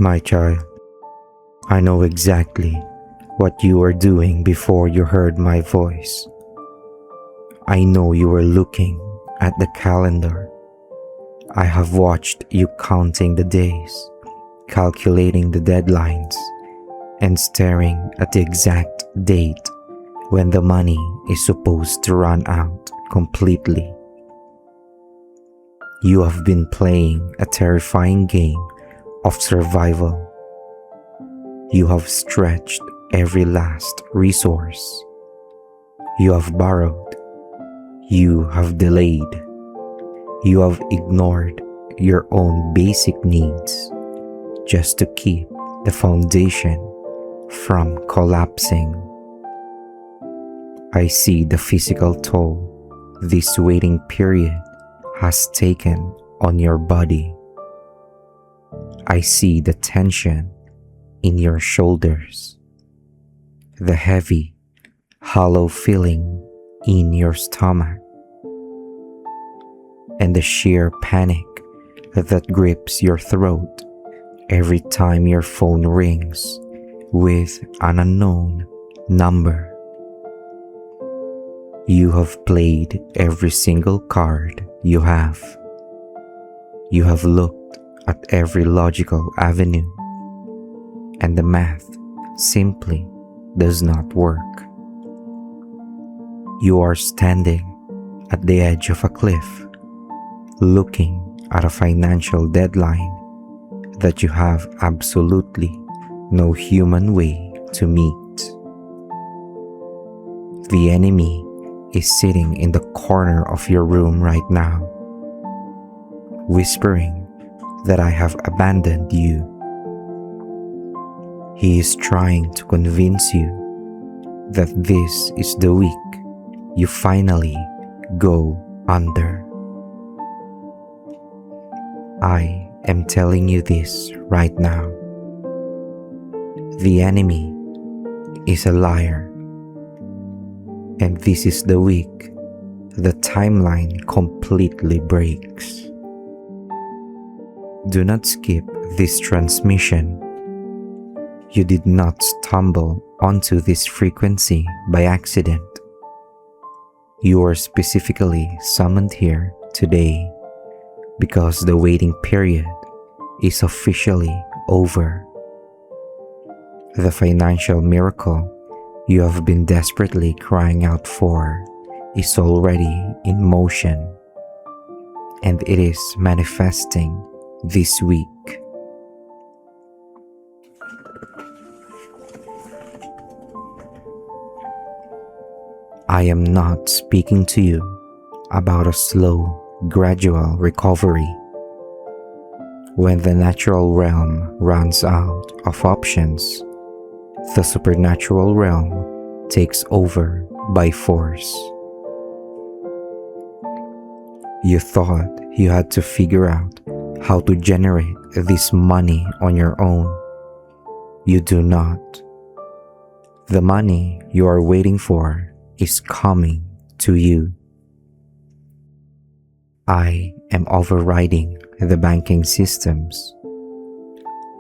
My child, I know exactly what you were doing before you heard my voice. I know you were looking at the calendar. I have watched you counting the days, calculating the deadlines, and staring at the exact date when the money is supposed to run out completely. You have been playing a terrifying game of survival. You have stretched every last resource. You have borrowed. You have delayed. You have ignored your own basic needs just to keep the foundation from collapsing. I see the physical toll this waiting period has taken on your body. I see the tension in your shoulders, the heavy, hollow feeling in your stomach, and the sheer panic that grips your throat every time your phone rings with an unknown number. You have played every single card you have. You have looked at every logical avenue, and the math simply does not work. You are standing at the edge of a cliff, looking at a financial deadline that you have absolutely no human way to meet. The enemy is sitting in the corner of your room right now, whispering that I have abandoned you. He is trying to convince you that this is the week you finally go under. I am telling you this right now. The enemy is a liar, and this is the week the timeline completely breaks. Do not skip this transmission. You did not stumble onto this frequency by accident. You are specifically summoned here today because the waiting period is officially over. The financial miracle you have been desperately crying out for is already in motion, and it is manifesting this week. I am not speaking to you about a slow, gradual recovery. When the natural realm runs out of options, the supernatural realm takes over by force. You thought you had to figure out how to generate this money on your own. You do not. The money you are waiting for is coming to you. I am overriding the banking systems.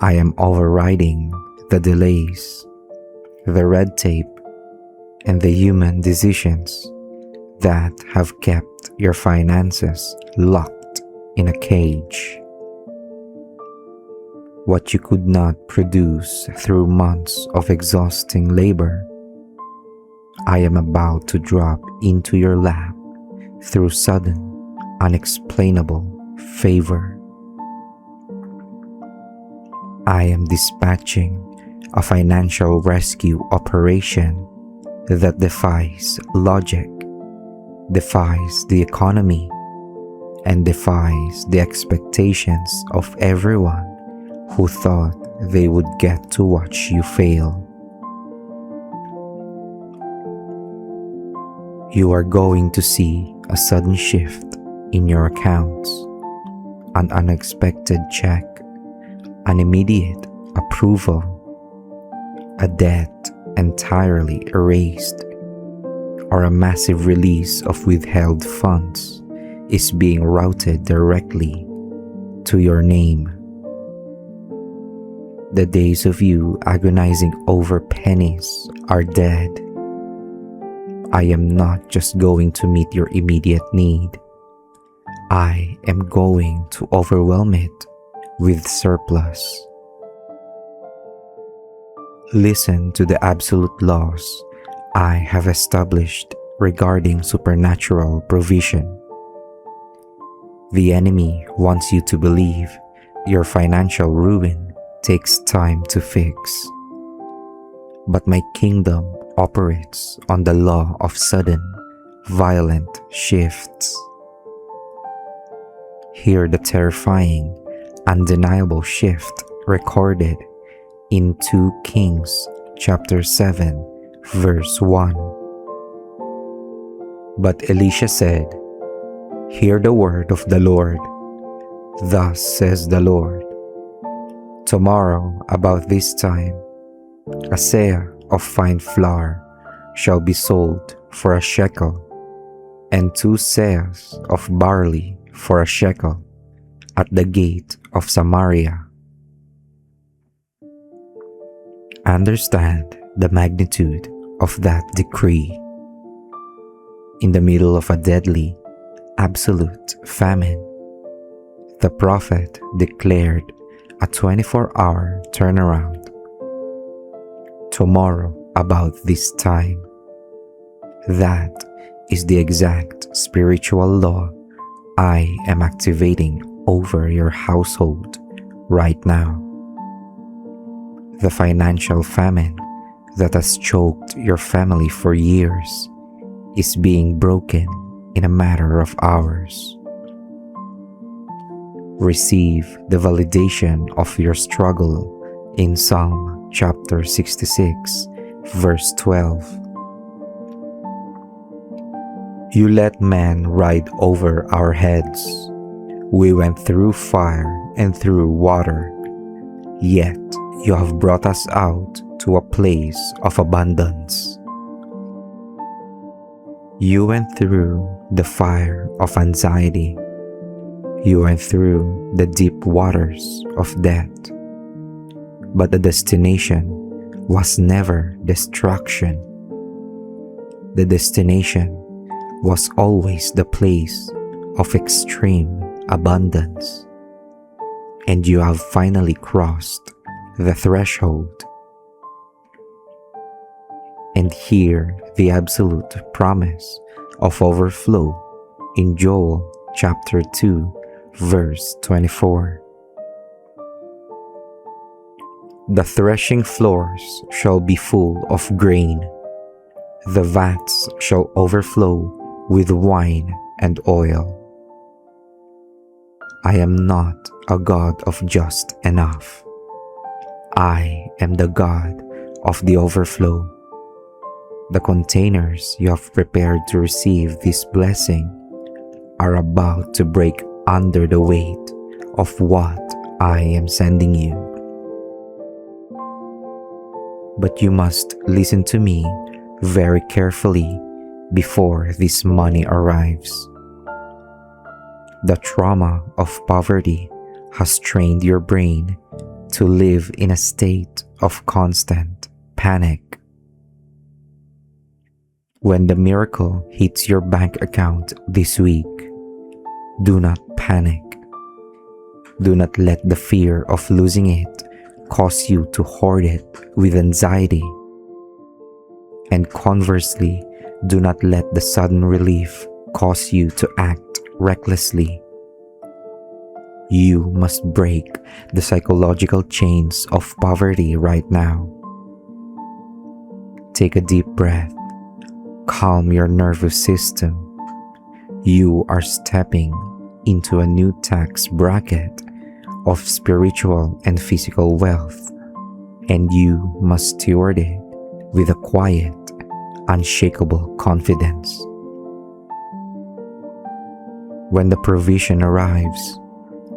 I am overriding the delays, the red tape, and the human decisions that have kept your finances locked in a cage. What you could not produce through months of exhausting labor, I am about to drop into your lap through sudden, unexplainable favor. I am dispatching a financial rescue operation that defies logic, defies the economy, and defies the expectations of everyone who thought they would get to watch you fail. You are going to see a sudden shift in your accounts, an unexpected check, an immediate approval, a debt entirely erased, or a massive release of withheld funds is being routed directly to your name. The days of you agonizing over pennies are dead. I am not just going to meet your immediate need. I am going to overwhelm it with surplus. Listen to the absolute laws I have established regarding supernatural provision. The enemy wants you to believe your financial ruin takes time to fix. But my kingdom operates on the law of sudden, violent shifts. Hear the terrifying, undeniable shift recorded in 2 Kings chapter 7, verse 1. But Elisha said, "Hear the word of the Lord. Thus says the Lord, tomorrow about this time, a seah of fine flour shall be sold for a shekel, and 2 seahs of barley for a shekel at the gate of Samaria." Understand the magnitude of that decree. In the middle of a deadly, absolute famine, the prophet declared a 24-hour turnaround. Tomorrow about this time. That is the exact spiritual law I am activating over your household right now. The financial famine that has choked your family for years is being broken in a matter of hours. Receive the validation of your struggle in Psalm chapter 66, verse 12. You let man ride over our heads. We went through fire and through water, yet you have brought us out to a place of abundance. You went through the fire of anxiety. You went through the deep waters of death. But the destination was never destruction. The destination was always the place of extreme abundance. And you have finally crossed the threshold. And hear the absolute promise of overflow in Joel chapter 2, verse 24. The threshing floors shall be full of grain. The vats shall overflow with wine and oil. I am not a God of just enough. I am the God of the overflow. The containers you have prepared to receive this blessing are about to break under the weight of what I am sending you. But you must listen to me very carefully before this money arrives. The trauma of poverty has trained your brain to live in a state of constant panic. When the miracle hits your bank account this week, do not panic. Do not let the fear of losing it cause you to hoard it with anxiety. And conversely, do not let the sudden relief cause you to act recklessly. You must break the psychological chains of poverty right now. Take a deep breath. Calm your nervous system. You are stepping into a new tax bracket of spiritual and physical wealth, and you must steward it with a quiet, unshakable confidence. When the provision arrives,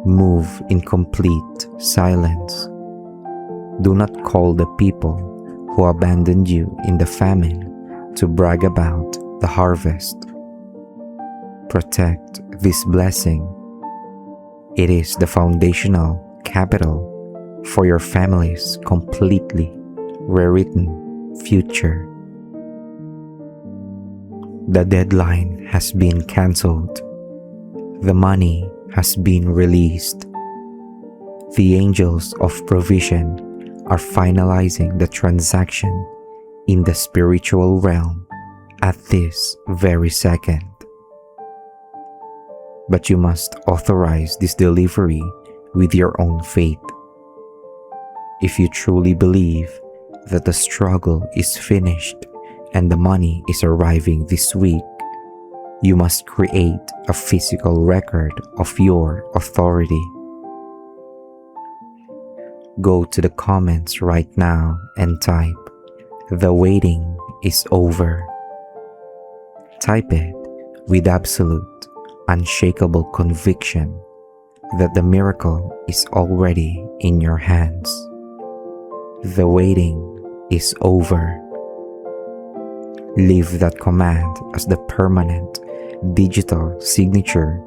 move in complete silence. Do not call the people who abandoned you in the famine to brag about the harvest. Protect this blessing. It is the foundational capital for your family's completely rewritten future. The deadline has been cancelled. The money has been released. The angels of provision are finalizing the transaction in the spiritual realm at this very second. But you must authorize this delivery with your own faith. If you truly believe that the struggle is finished and the money is arriving this week, you must create a physical record of your authority. Go to the comments right now and type, "The waiting is over." Type it with absolute, unshakable conviction that the miracle is already in your hands. The waiting is over. Leave that command as the permanent digital signature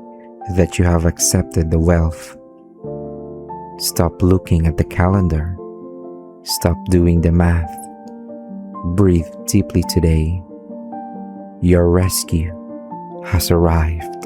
that you have accepted the wealth. Stop looking at the calendar. Stop doing the math. Breathe deeply today. Your rescue has arrived.